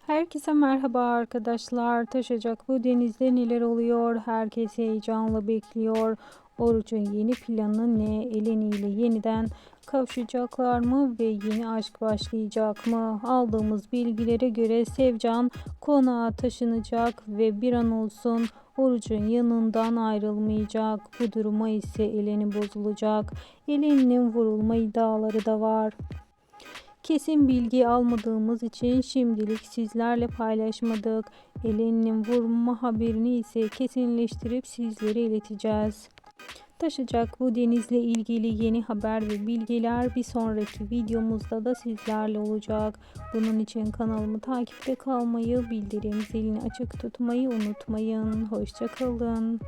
Herkese merhaba arkadaşlar. Taşacak bu denizde neler oluyor? Herkes heyecanla bekliyor. Oruç'un yeni planı ne? Eleni ile yeniden kavuşacaklar mı ve yeni aşk başlayacak mı? Aldığımız bilgilere göre Sevcan konağa taşınacak ve bir an olsun Oruç'un yanından ayrılmayacak. Bu duruma ise Eleni bozulacak. Eleni'nin vurulma iddiaları da var. Kesin bilgi almadığımız için şimdilik sizlerle paylaşmadık. Eleni'nin vurma haberini ise kesinleştirip sizlere ileteceğiz. Taşacak bu denizle ilgili yeni haber ve bilgiler bir sonraki videomuzda da sizlerle olacak. Bunun için kanalımı takipte kalmayı, bildirim zilini açık tutmayı unutmayın. Hoşça kalın.